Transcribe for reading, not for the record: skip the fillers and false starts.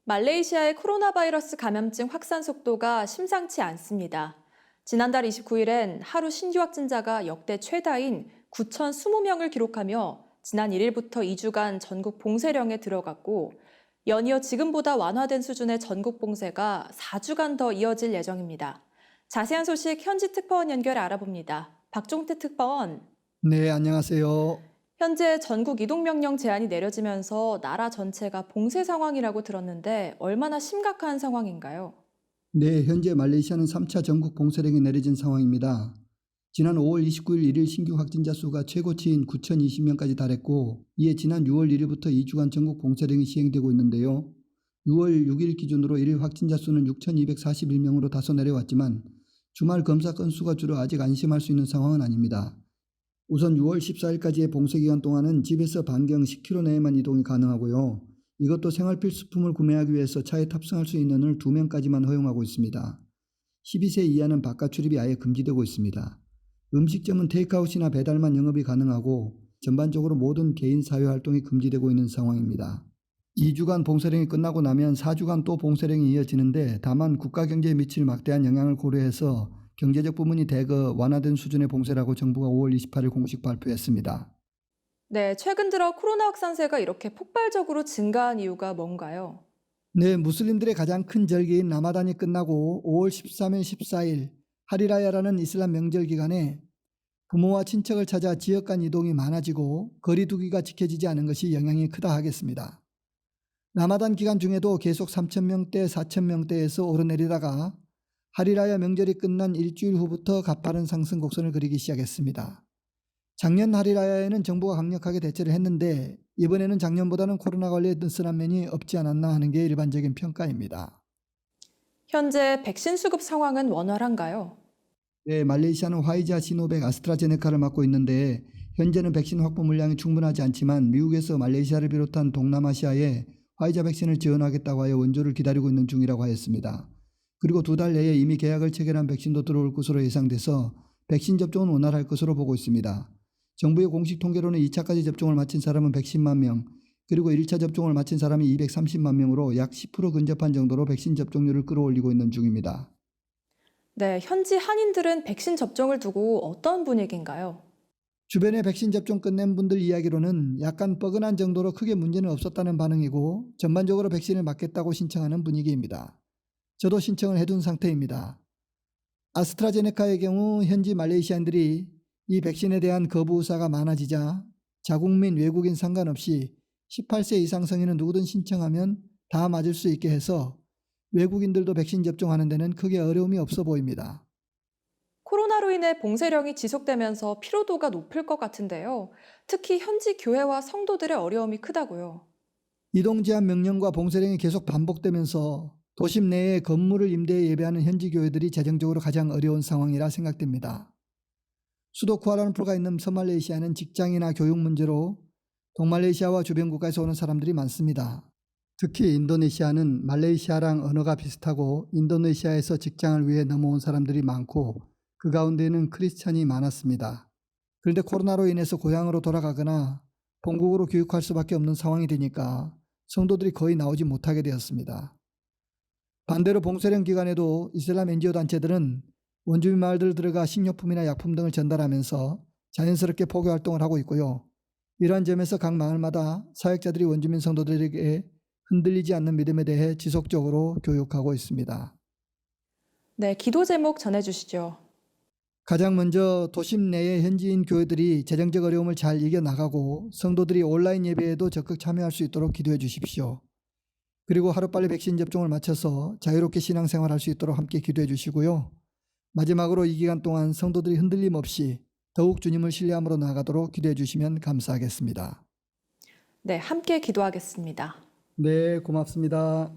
말레이시아의 코로나 바이러스 감염증 확산 속도가 심상치 않습니다. 지난달 29일엔 하루 신규 확진자가 역대 최다인 9,020명을 기록하며 지난 1일부터 2주간 전국 봉쇄령에 들어갔고 연이어 지금보다 완화된 수준의 전국 봉쇄가 4주간 더 이어질 예정입니다. 자세한 소식 현지 특파원 연결해 알아봅니다. 박종태 특파원. 네, 안녕하세요. 현재 전국 이동명령 제한이 내려지면서 나라 전체가 봉쇄 상황이라고 들었는데 얼마나 심각한 상황인가요? 네, 현재 말레이시아는 3차 전국 봉쇄령이 내려진 상황입니다. 지난 5월 29일 1일 신규 확진자 수가 최고치인 9,020명까지 달했고, 이에 지난 6월 1일부터 2주간 전국 봉쇄령이 시행되고 있는데요. 6월 6일 기준으로 1일 확진자 수는 6,241명으로 다소 내려왔지만 주말 검사 건수가 줄어 아직 안심할 수 있는 상황은 아닙니다. 우선 6월 14일까지의 봉쇄 기간 동안은 집에서 반경 10km 내에만 이동이 가능하고요. 이것도 생활 필수품을 구매하기 위해서 차에 탑승할 수 있는 을 2명까지만 허용하고 있습니다. 12세 이하는 바깥 출입이 아예 금지되고 있습니다. 음식점은 테이크아웃이나 배달만 영업이 가능하고 전반적으로 모든 개인 사회 활동이 금지되고 있는 상황입니다. 2주간 봉쇄령이 끝나고 나면 4주간 또 봉쇄령이 이어지는데 다만 국가 경제에 미칠 막대한 영향을 고려해서 경제적 부분이 대거 완화된 수준의 봉쇄라고 정부가 5월 28일 공식 발표했습니다. 네, 최근 들어 코로나 확산세가 이렇게 폭발적으로 증가한 이유가 뭔가요? 네, 무슬림들의 가장 큰 절기인 라마단이 끝나고 5월 13일, 14일 하리라야라는 이슬람 명절 기간에 부모와 친척을 찾아 지역 간 이동이 많아지고 거리 두기가 지켜지지 않은 것이 영향이 크다 하겠습니다. 라마단 기간 중에도 계속 3,000명대, 4,000명대에서 오르내리다가 하리라야 명절이 끝난 일주일 후부터 가파른 상승 곡선을 그리기 시작했습니다. 작년 하리라야에는 정부가 강력하게 대처를 했는데 이번에는 작년보다는 코로나 관리에 느슨한 면이 없지 않았나 하는 게 일반적인 평가입니다. 현재 백신 수급 상황은 원활한가요? 네, 말레이시아는 화이자, 시노백, 아스트라제네카를 맡고 있는데 현재는 백신 확보 물량이 충분하지 않지만 미국에서 말레이시아를 비롯한 동남아시아에 화이자 백신을 지원하겠다고 하여 원조를 기다리고 있는 중이라고 하였습니다. 그리고 2달 내에 이미 계약을 체결한 백신도 들어올 것으로 예상돼서 백신 접종은 원활할 것으로 보고 있습니다. 정부의 공식 통계로는 2차까지 접종을 마친 사람은 110만 명, 그리고 1차 접종을 마친 사람이 230만 명으로 약 10% 근접한 정도로 백신 접종률을 끌어올리고 있는 중입니다. 네, 현지 한인들은 백신 접종을 두고 어떤 분위기인가요? 주변에 백신 접종 끝낸 분들 이야기로는 약간 뻐근한 정도로 크게 문제는 없었다는 반응이고 전반적으로 백신을 맞겠다고 신청하는 분위기입니다. 저도 신청을 해둔 상태입니다. 아스트라제네카의 경우 현지 말레이시안들이 이 백신에 대한 거부 의사가 많아지자 자국민 외국인 상관없이 18세 이상 성인은 누구든 신청하면 다 맞을 수 있게 해서 외국인들도 백신 접종하는 데는 크게 어려움이 없어 보입니다. 코로나로 인해 봉쇄령이 지속되면서 피로도가 높을 것 같은데요. 특히 현지 교회와 성도들의 어려움이 크다고요. 이동 제한 명령과 봉쇄령이 계속 반복되면서 도심 내에 건물을 임대해 예배하는 현지 교회들이 재정적으로 가장 어려운 상황이라 생각됩니다. 수도 쿠알라룸푸르가 있는 서말레이시아는 직장이나 교육 문제로 동말레이시아와 주변 국가에서 오는 사람들이 많습니다. 특히 인도네시아는 말레이시아랑 언어가 비슷하고 인도네시아에서 직장을 위해 넘어온 사람들이 많고 그 가운데는 크리스찬이 많았습니다. 그런데 코로나로 인해서 고향으로 돌아가거나 본국으로 교육할 수밖에 없는 상황이 되니까 성도들이 거의 나오지 못하게 되었습니다. 반대로 봉쇄령 기간에도 이슬람 NGO 단체들은 원주민 마을들 들어가 식료품이나 약품 등을 전달하면서 자연스럽게 포교 활동을 하고 있고요. 이러한 점에서 각 마을마다 사역자들이 원주민 성도들에게 흔들리지 않는 믿음에 대해 지속적으로 교육하고 있습니다. 네, 기도 제목 전해주시죠. 가장 먼저 도심 내의 현지인 교회들이 재정적 어려움을 잘 이겨나가고 성도들이 온라인 예배에도 적극 참여할 수 있도록 기도해 주십시오. 그리고 하루빨리 백신 접종을 마쳐서 자유롭게 신앙생활할 수 있도록 함께 기도해 주시고요. 마지막으로 이 기간 동안 성도들이 흔들림 없이 더욱 주님을 신뢰함으로 나아가도록 기도해 주시면 감사하겠습니다. 네, 함께 기도하겠습니다. 네, 고맙습니다.